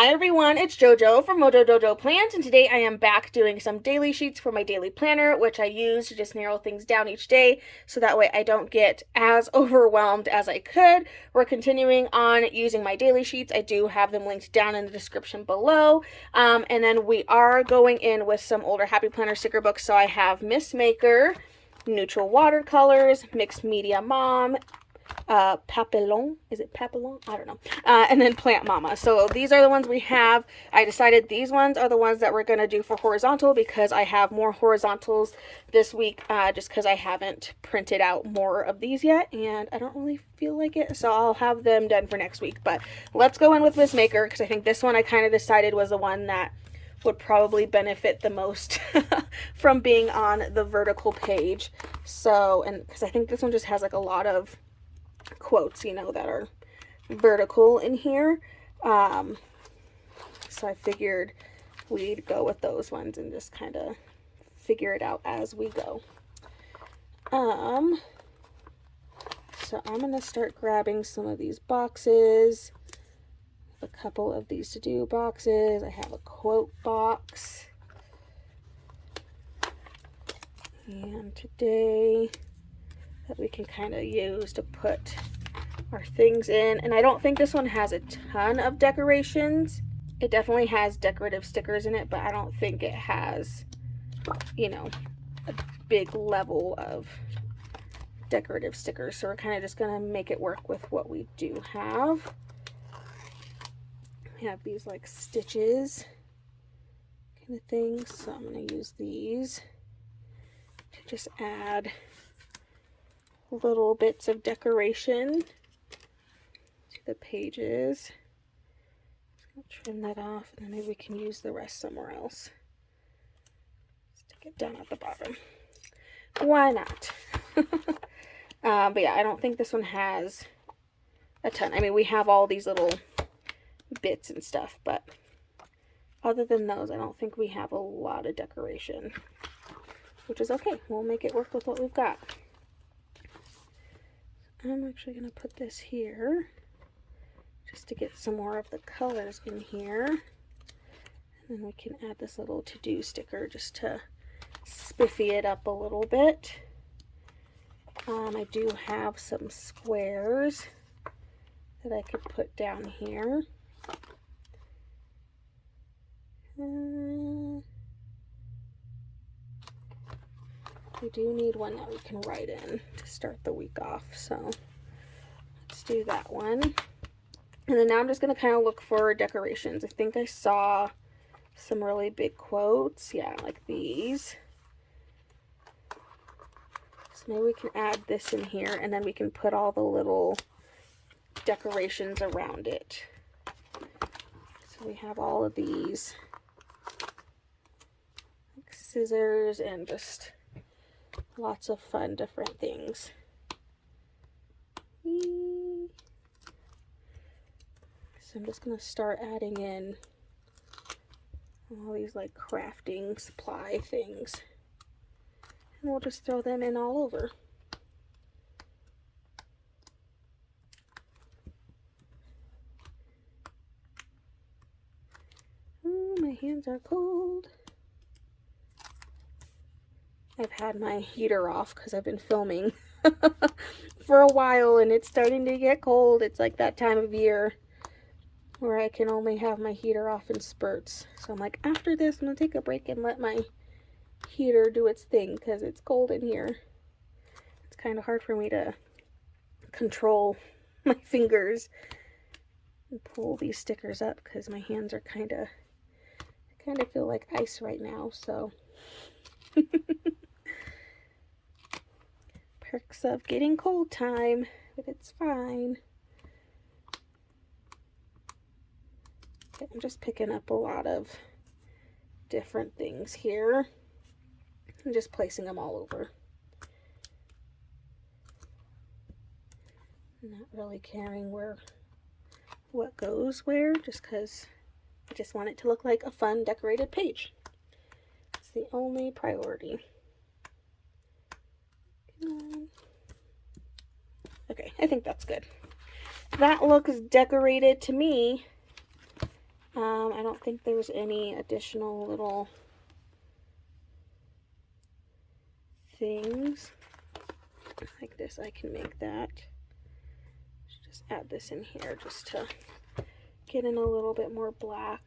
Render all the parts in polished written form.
Hi everyone, it's JoJo from Mojo Dojo Plans, and today I am back doing some daily sheets for my daily planner, which I use to just narrow things down each day, so that way I don't get as overwhelmed as I could. We're continuing on using my daily sheets. I do have them linked down in the description below, and then we are going in with some older Happy Planner sticker books. So I have Miss Maker, Neutral Watercolors, Mixed Media Mom, Papillon. Is it Papillon? I don't know. And then Plant Mama. So these are the ones we have. I decided these ones are the ones that we're going to do for horizontal because I have more horizontals this week, just because I haven't printed out more of these yet and I don't really feel like it. So I'll have them done for next week. But let's go in with Miss Maker because I think this one I kind of decided was the one that would probably benefit the most from being on the vertical page. So, and because I think this one just has like a lot of quotes, you know, that are vertical in here. So I figured we'd go with those ones and just kind of figure it out as we go. So I'm going to start grabbing some of these boxes. A couple of these to-do boxes. I have a quote box. And today that we can kind of use to put our things in. And I don't think this one has a ton of decorations. It definitely has decorative stickers in it, but I don't think it has, you know, a big level of decorative stickers. So we're kind of just going to make it work with what we do have. We have these like stitches kind of things. So I'm going to use these to just add little bits of decoration to the pages. Just gonna trim that off, and then maybe we can use the rest somewhere else. Stick it down at the bottom. Why not? But yeah, I don't think this one has a ton. I mean, we have all these little bits and stuff, but other than those, I don't think we have a lot of decoration, which is okay. We'll make it work with what we've got. I'm actually going to put this here just to get some more of the colors in here. And then we can add this little to-do sticker just to spiffy it up a little bit. I do have some squares that I could put down here. We do need one that we can write in to start the week off, so let's do that one. And then now I'm just going to kind of look for decorations. I think I saw some really big quotes, yeah, like these. So maybe we can add this in here, and then we can put all the little decorations around it. So we have all of these like scissors and just lots of fun different things. So I'm just going to start adding in all these like crafting supply things. And we'll just throw them in all over. Ooh, my hands are cold. I've had my heater off because I've been filming for a while and it's starting to get cold. It's like that time of year where I can only have my heater off in spurts. So I'm like, after this, I'm going to take a break and let my heater do its thing because it's cold in here. It's kind of hard for me to control my fingers and pull these stickers up because my hands are I kind of feel like ice right now, so. Perks of getting cold time, but it's fine. Okay, I'm just picking up a lot of different things here and just placing them all over. Not really caring what goes where, just because I just want it to look like a fun decorated page. It's the only priority. Okay, I think that's good. That looks decorated to me. I don't think there's any additional little things like this. I can make that. Just add this in here just to get in a little bit more black.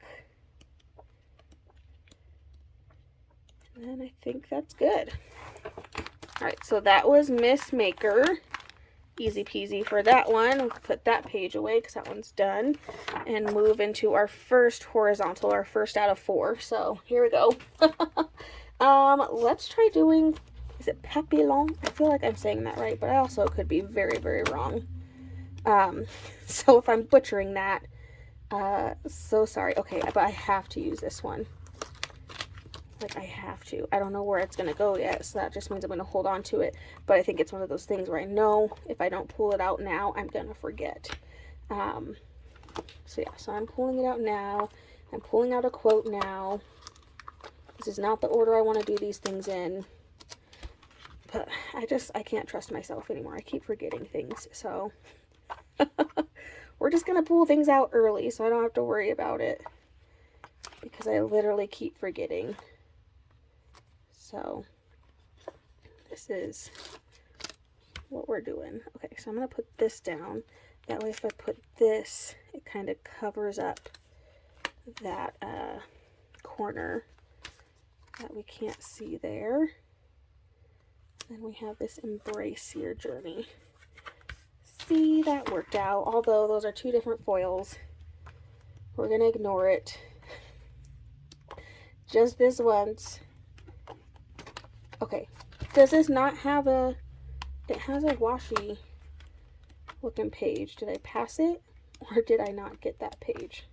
And then I think that's good. Alright, so that was Miss Maker. Easy peasy for that one. We'll put that page away because that one's done. And move into our first horizontal, our first out of 4. So here we go. Let's try doing, is it Papillon? I feel like I'm saying that right, but I also could be very, very wrong. So if I'm butchering that, so sorry. Okay, but I have to use this one. Like, I have to. I don't know where it's going to go yet, so that just means I'm going to hold on to it. But I think it's one of those things where I know if I don't pull it out now, I'm going to forget. So yeah, so I'm pulling it out now. I'm pulling out a quote now. This is not the order I want to do these things in. But I can't trust myself anymore. I keep forgetting things, so we're just going to pull things out early so I don't have to worry about it. Because I literally keep forgetting. So this is what we're doing. Okay, so I'm going to put this down. That way if I put this, it kind of covers up that corner that we can't see there. And we have this Embrace Your Journey. See, that worked out. Although those are 2 different foils. We're going to ignore it. Just this once. Okay, does this not have a, it has a washi looking page. Did I pass it or did I not get that page?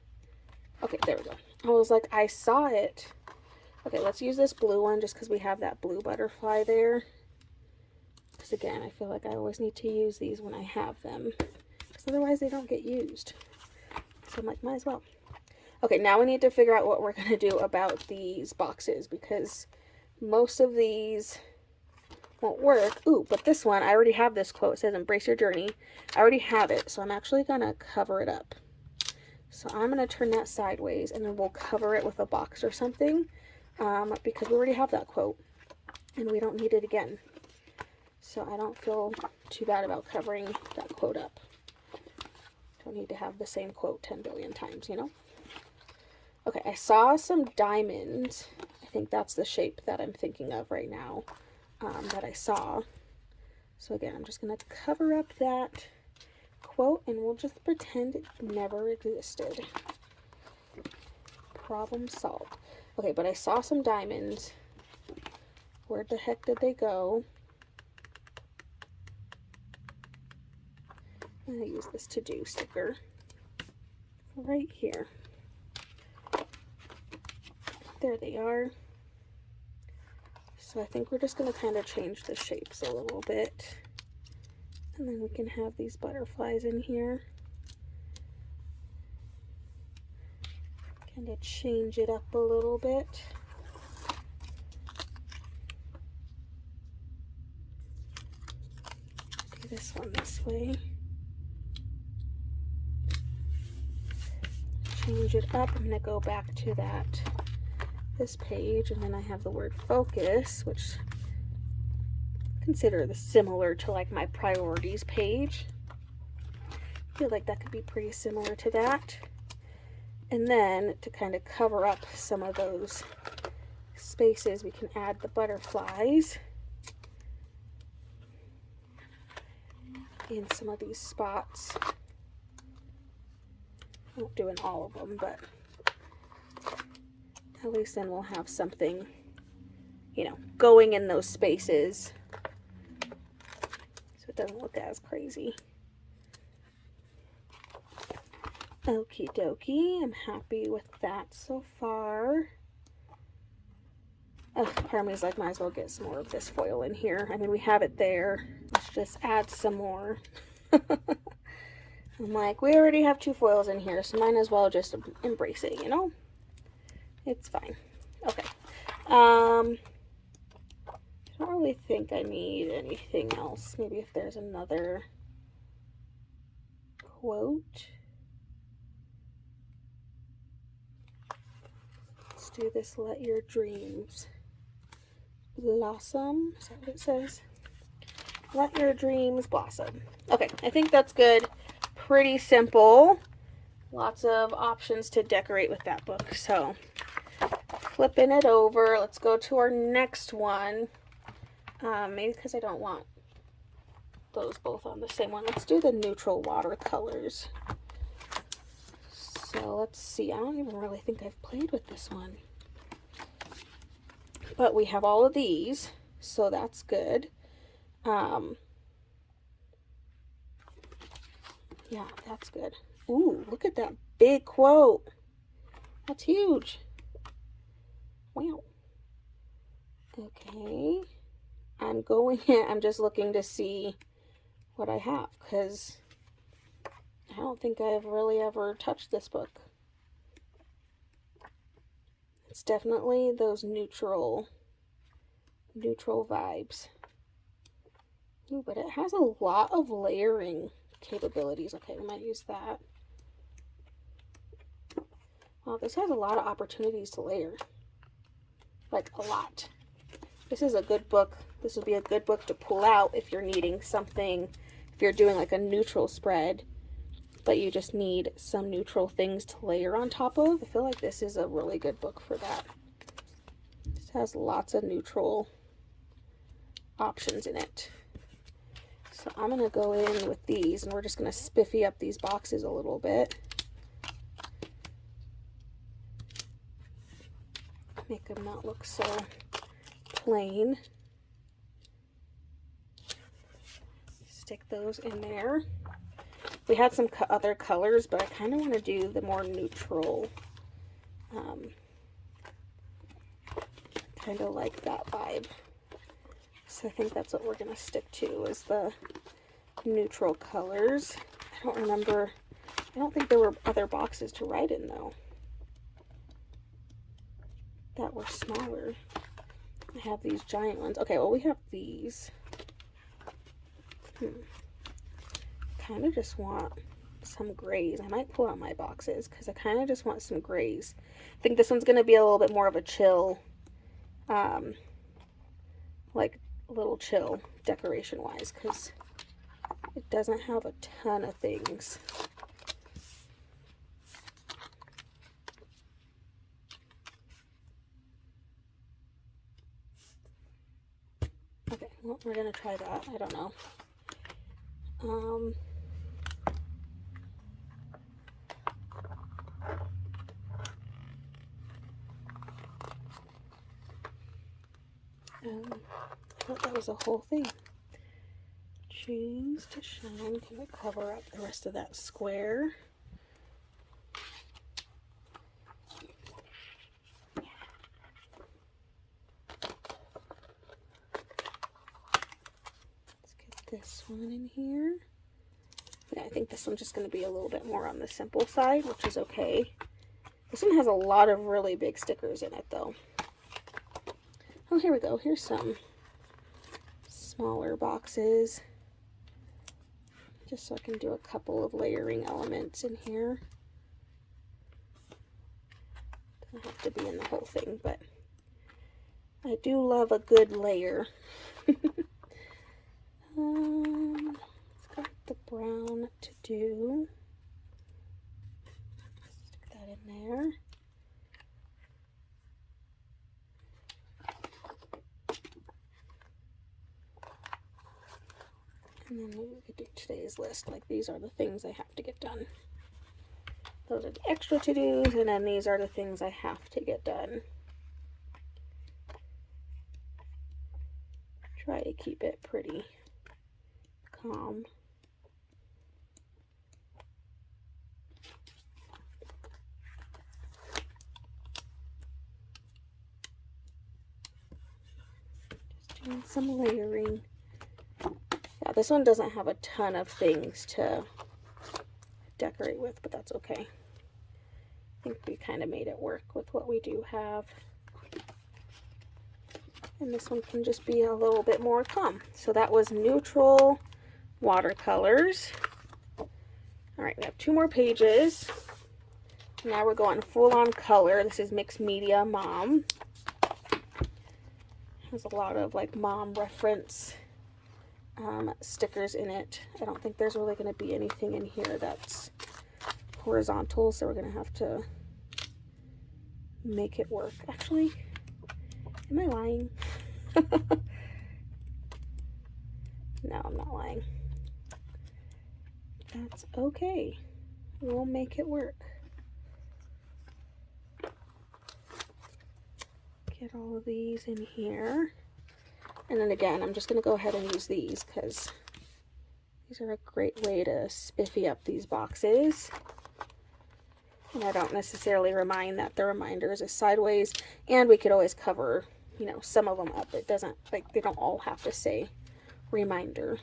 Okay, there we go. I was like, I saw it. Okay, let's use this blue one just because we have that blue butterfly there. Because again, I feel like I always need to use these when I have them. Because otherwise they don't get used. So I'm like, might as well. Okay, now we need to figure out what we're going to do about these boxes because most of these won't work. Ooh, but this one, I already have this quote. It says, Embrace Your Journey. I already have it, so I'm actually going to cover it up. So I'm going to turn that sideways, and then we'll cover it with a box or something because we already have that quote, and we don't need it again. So I don't feel too bad about covering that quote up. Don't need to have the same quote 10 billion times, you know? Okay, I saw some diamonds. I think that's the shape that I'm thinking of right now that I saw. So again, I'm just going to cover up that quote and we'll just pretend it never existed. Problem solved. Okay, but I saw some diamonds. Where the heck did they go? I'm going to use this to-do sticker right here. There they are. So I think we're just going to kind of change the shapes a little bit. And then we can have these butterflies in here. Kind of change it up a little bit. Do this one this way. Change it up. I'm going to go back to this page, and then I have the word focus, which I consider this similar to like my priorities page. I feel like that could be pretty similar to that. And then to kind of cover up some of those spaces, we can add the butterflies in some of these spots. I'm not doing all of them, but at least then we'll have something, you know, going in those spaces so it doesn't look as crazy. Okie dokie, I'm happy with that so far. Oh, part of me is like, might as well get some more of this foil in here. I mean, we have it there. Let's just add some more. I'm like, we already have 2 foils in here, so might as well just embrace it, you know? It's fine. Okay. I don't really think I need anything else. Maybe if there's another quote. do this Let Your Dreams Blossom. Is that what it says? Let Your Dreams Blossom. Okay, I think that's good. Pretty simple. Lots of options to decorate with that book. So, flipping it over, let's go to our next one. Maybe because I don't want those both on the same one. Let's do the neutral watercolors. So let's see. I don't even really think I've played with this one. But we have all of these, so that's good. Yeah, that's good. Ooh, look at that big quote. That's huge. Wow. Okay. I'm just looking to see what I have, because I don't think I've really ever touched this book. It's definitely those neutral vibes. Ooh, but it has a lot of layering capabilities. Okay, we might use that. Wow, this has a lot of opportunities to layer. Like, a lot. This is a good book. This would be a good book to pull out if you're needing something, if you're doing like a neutral spread, but you just need some neutral things to layer on top of. I feel like this is a really good book for that. This has lots of neutral options in it. So I'm going to go in with these, and we're just going to spiffy up these boxes a little bit. Make them not look so plain. Stick those in there. We had some other colors, but I kind of want to do the more neutral, kind of like that vibe. So I think that's what we're going to stick to, is the neutral colors. I don't remember, I don't think there were other boxes to write in though that were smaller. I have these giant ones. Okay, well, we have these. Kind of just want some grays. I might pull out my boxes because I kind of just want some grays. I think this one's going to be a little bit more of a chill, like a little chill decoration wise, because it doesn't have a ton of things. Okay, well, we're going to try that. I don't know. I thought that was a whole thing. Choose to shine. Can I cover up the rest of that square? Let's get this one in here. Yeah, I think this one's just going to be a little bit more on the simple side, which is okay. This one has a lot of really big stickers in it, though. Oh, here we go. Here's some smaller boxes, just so I can do a couple of layering elements in here. Doesn't have to be in the whole thing, but I do love a good layer. Let's got the brown to do. Stick that in there. And then we could do today's list. Like, these are the things I have to get done. Those are the extra to-dos, and then these are the things I have to get done. Try to keep it pretty calm. Just doing some layering. Yeah, this one doesn't have a ton of things to decorate with, but that's okay. I think we kind of made it work with what we do have. And this one can just be a little bit more calm. So that was neutral watercolors. All right, we have 2 more pages. Now we're going full on color. This is Mixed Media Mom. There's a lot of like mom reference stickers in it. I don't think there's really going to be anything in here that's horizontal, so we're going to have to make it work. Actually, am I lying? No, I'm not lying. That's okay. We'll make it work. Get all of these in here. And then again, I'm just going to go ahead and use these because these are a great way to spiffy up these boxes. And I don't necessarily remind that the reminders is sideways, and we could always cover, you know, some of them up. It doesn't, like, they don't all have to say reminder.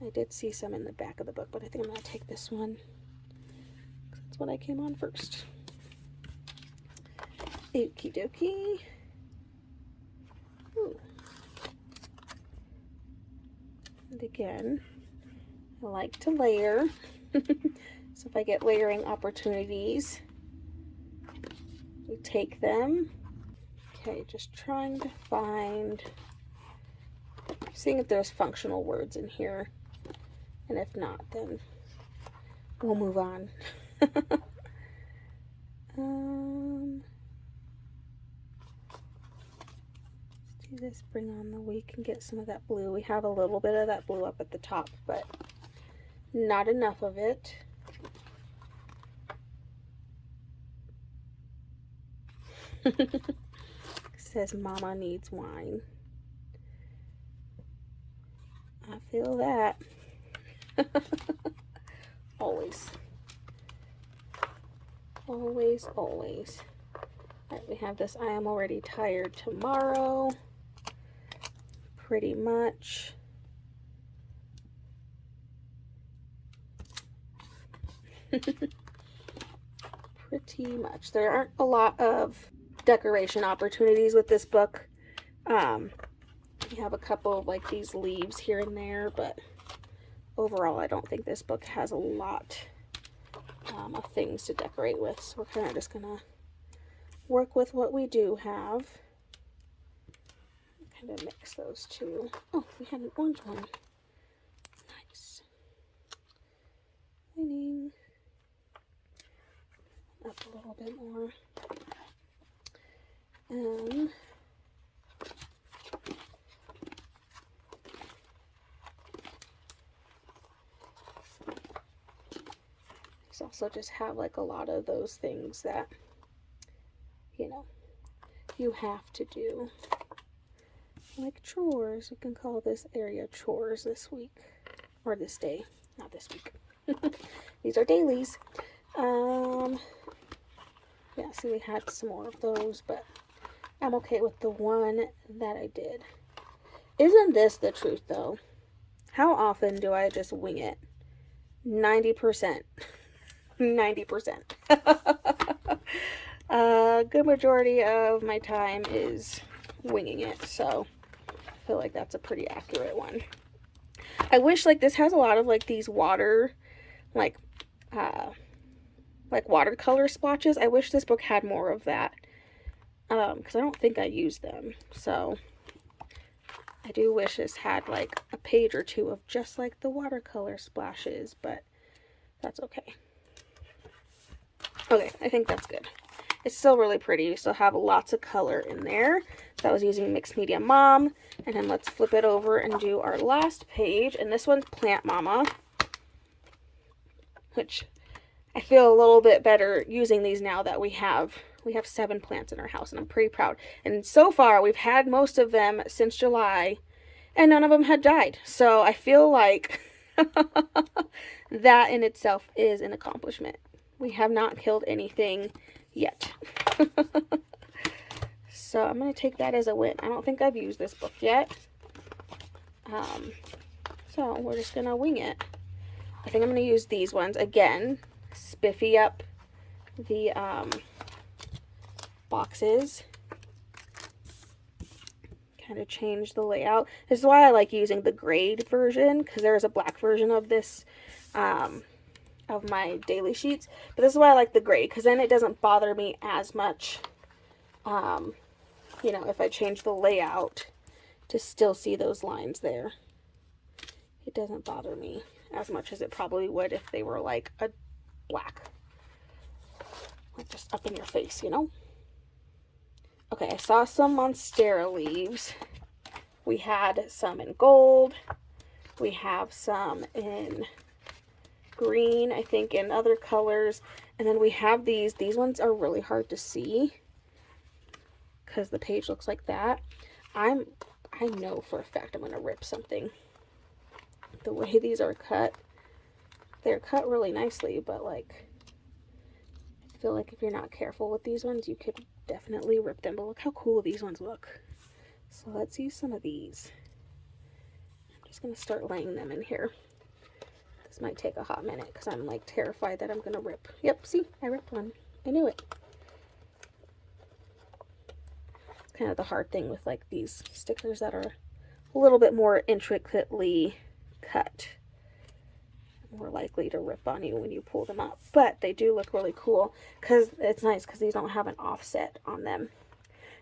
I did see some in the back of the book, but I think I'm going to take this one because that's what I came on first. Okie dokie. Ooh. And again, I like to layer. So if I get layering opportunities, we take them. Okay, just trying to find, seeing if there's functional words in here. And if not, then we'll move on. Let's do this, bring on the, we can get some of that blue. We have a little bit of that blue up at the top, but not enough of it. It says Mama needs wine. I feel that. Always. Always, always. Alright, we have this I am already tired tomorrow. Pretty much. Pretty much. There aren't a lot of decoration opportunities with this book. We have a couple of like these leaves here and there, but overall I don't think this book has a lot of things to decorate with, so we're kind of just gonna work with what we do have. Kind of mix those two. Oh, we had an orange one. Nice. Winning. Up a little bit more. And these also just have like a lot of those things that, you know, you have to do. Like chores. We can call this area chores this week. Or this day. Not this week. These are dailies. Yeah, see, we had some more of those, but I'm okay with the one that I did. Isn't this the truth, though? How often do I just wing it? 90%. 90%. A good majority of my time is winging it, so I feel like that's a pretty accurate one. I wish, like, this has a lot of, like, these water, like watercolor splotches. I wish this book had more of that, because I don't think I use them. So I do wish this had like a page or two of just like the watercolor splashes, but that's okay. Okay, I think that's good. It's still really pretty. We still have lots of color in there. So I was using Mixed Media Mom, and then let's flip it over and do our last page, and this one's Plant Mama, which I feel a little bit better using these now that we have 7 plants in our house, and I'm pretty proud. And so far, we've had most of them since July, and none of them had died. So I feel like that in itself is an accomplishment. We have not killed anything yet. So I'm going to take that as a win. I don't think I've used this book yet. So we're just going to wing it. I think I'm going to use these ones again. Spiffy up the boxes, kind of change the layout. This is why I like using the grayed version, because there is a black version of this of my daily sheets. But this is why I like the gray, because then it doesn't bother me as much, you know, if I change the layout to still see those lines there. It doesn't bother me as much as it probably would if they were like a black. Like just up in your face, you know? Okay, I saw some Monstera leaves. We had some in gold. We have some in green, I think, and other colors. And then we have these. These ones are really hard to see because the page looks like that. I know for a fact I'm going to rip something. The way these are cut, they're cut really nicely, but like, I feel like if you're not careful with these ones, you could definitely rip them. But look how cool these ones look. So let's use some of these. I'm just going to start laying them in here. This might take a hot minute because I'm like terrified that I'm going to rip. Yep, see, I ripped one. I knew it. It's kind of the hard thing with like these stickers that are a little bit more intricately cut. More likely to rip on you when you pull them up. But they do look really cool because it's nice because these don't have an offset on them.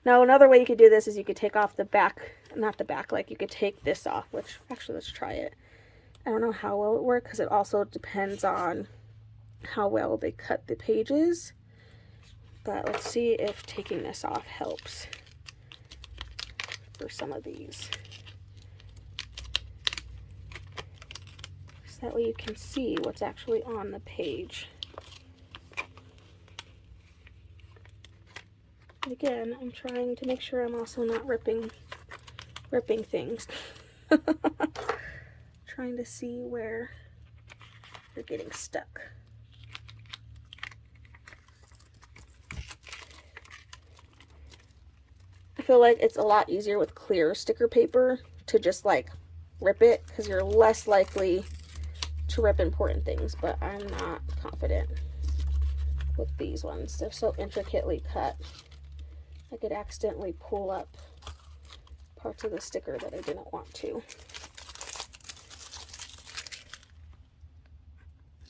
Now, another way you could do this is you could take off the back, not the back, like you could take this off, which actually let's try it. I don't know how well it works because it also depends on how well they cut the pages. But let's see if taking this off helps for some of these. So that way you can see what's actually on the page. And again, I'm trying to make sure I'm also not ripping things. Trying to see where they're getting stuck. I feel like it's a lot easier with clear sticker paper to just like rip it because you're less likely to rip important things, but I'm not confident with these ones. They're so intricately cut. I could accidentally pull up parts of the sticker that I didn't want to.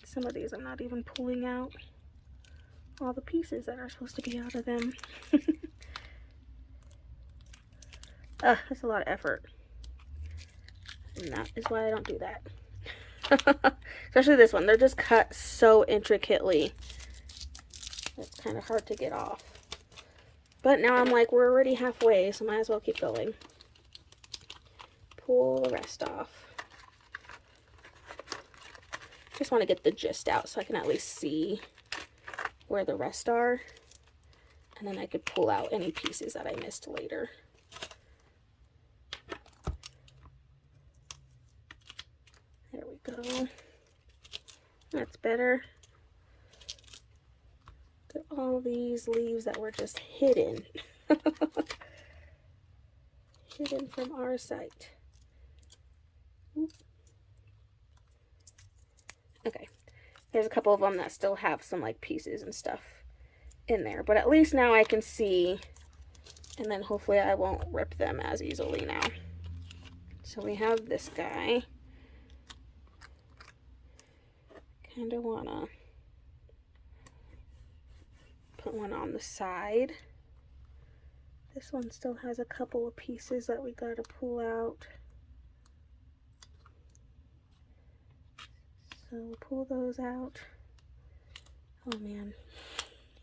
Some of these I'm not even pulling out all the pieces that are supposed to be out of them. That's a lot of effort. And that is why I don't do that. Especially this one. They're just cut so intricately. It's kind of hard to get off. But now I'm like, we're already halfway, so might as well keep going. Pull the rest off. Just want to get the gist out so I can at least see where the rest are. And then I could pull out any pieces that I missed later. There we go. That's better. Look at all these leaves that were just hidden. Hidden from our sight. Oop. Okay, there's a couple of them that still have some like pieces and stuff in there, but at least now I can see, and then hopefully I won't rip them as easily now. So we have this guy. Kind of want to put one on the side. This one still has a couple of pieces that we got to pull out. So we'll pull those out. Oh man,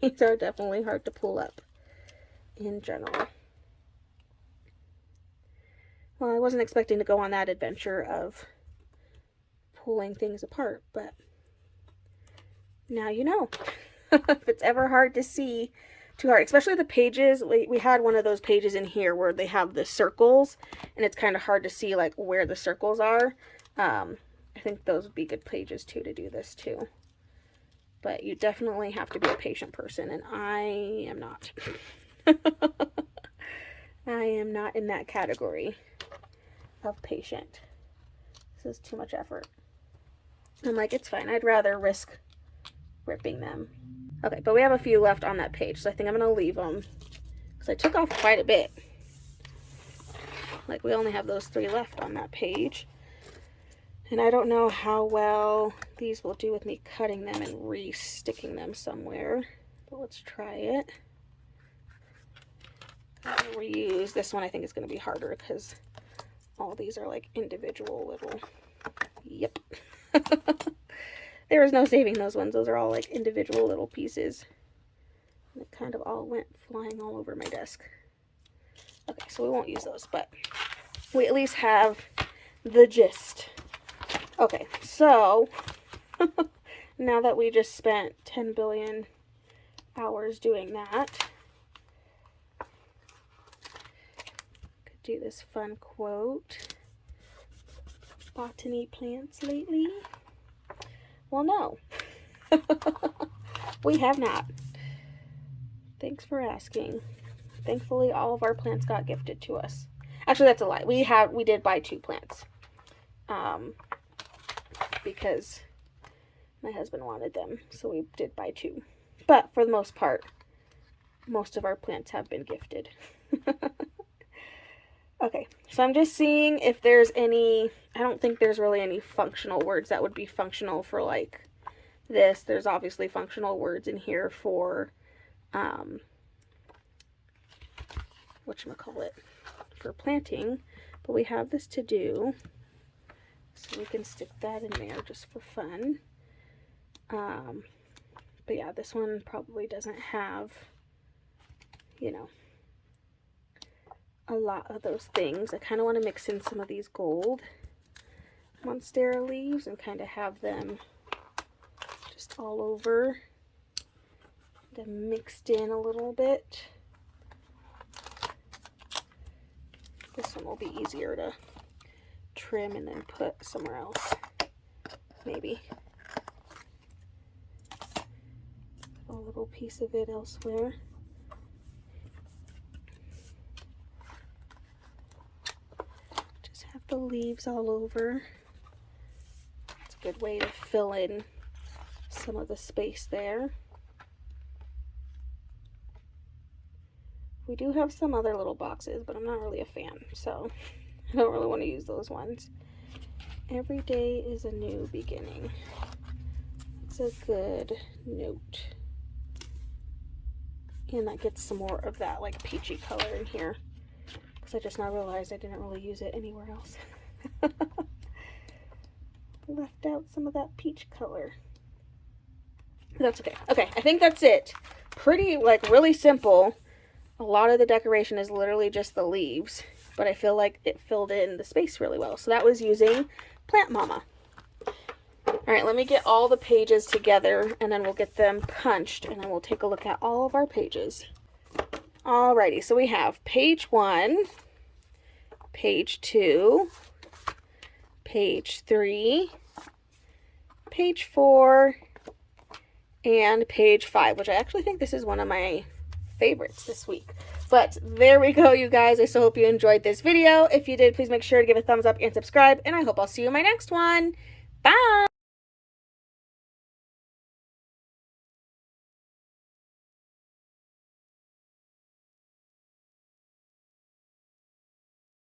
these are definitely hard to pull up in general. Well, I wasn't expecting to go on that adventure of pulling things apart, but now you know. If it's ever hard to see, too hard, especially the pages. We had one of those pages in here where they have the circles, and it's kind of hard to see like where the circles are. I think those would be good pages too to do this too. But you definitely have to be a patient person, and I am not. I am not in that category of patient. This is too much effort. I'm like, it's fine. I'd rather risk ripping them. Okay, but we have a few left on that page, so I think I'm going to leave them because I took off quite a bit. Like, we only have those 3 left on that page. And I don't know how well these will do with me cutting them and re-sticking them somewhere. But let's try it. I'm going to reuse this one. I think it's going to be harder because all these are like individual little... Yep. There was no saving those ones. Those are all like individual little pieces. And it kind of all went flying all over my desk. Okay, so we won't use those, but we at least have the gist. Okay, so now that we just spent 10 billion hours doing that, could do this fun quote. Botany plants lately? Well, no. We have not. Thanks for asking. Thankfully, all of our plants got gifted to us. Actually, that's a lie. We did buy 2 plants. Because my husband wanted them, so we did buy 2. But for the most part, most of our plants have been gifted. Okay, so I'm just seeing if there's any, I don't think there's really any functional words that would be functional for like this. There's obviously functional words in here for, whatchamacallit, for planting, but we have this to do. So we can stick that in there just for fun. But yeah, this one probably doesn't have, you know, a lot of those things. I kind of want to mix in some of these gold Monstera leaves and kind of have them just all over. Them mixed in a little bit. This one will be easier to trim and then put somewhere else, maybe. A little piece of it elsewhere. Just have the leaves all over. It's a good way to fill in some of the space there. We do have some other little boxes, but I'm not really a fan, so I don't really want to use those ones. Every day is a new beginning. It's a good note. And that gets some more of that like peachy color in here, because I just now realized I didn't really use it anywhere else. Left out some of that peach color. That's okay. Okay, I think that's it. Pretty, like, really simple. A lot of the decoration is literally just the leaves, but I feel like it filled in the space really well. So that was using Plant Mama. All right, let me get all the pages together and then we'll get them punched and then we'll take a look at all of our pages. Alrighty, so we have page 1, page 2, page 3, page 4, and page 5, which I actually think this is one of my favorites this week. But there we go, you guys. I so hope you enjoyed this video. If you did, please make sure to give a thumbs up and subscribe, and I hope I'll see you in my next one. Bye!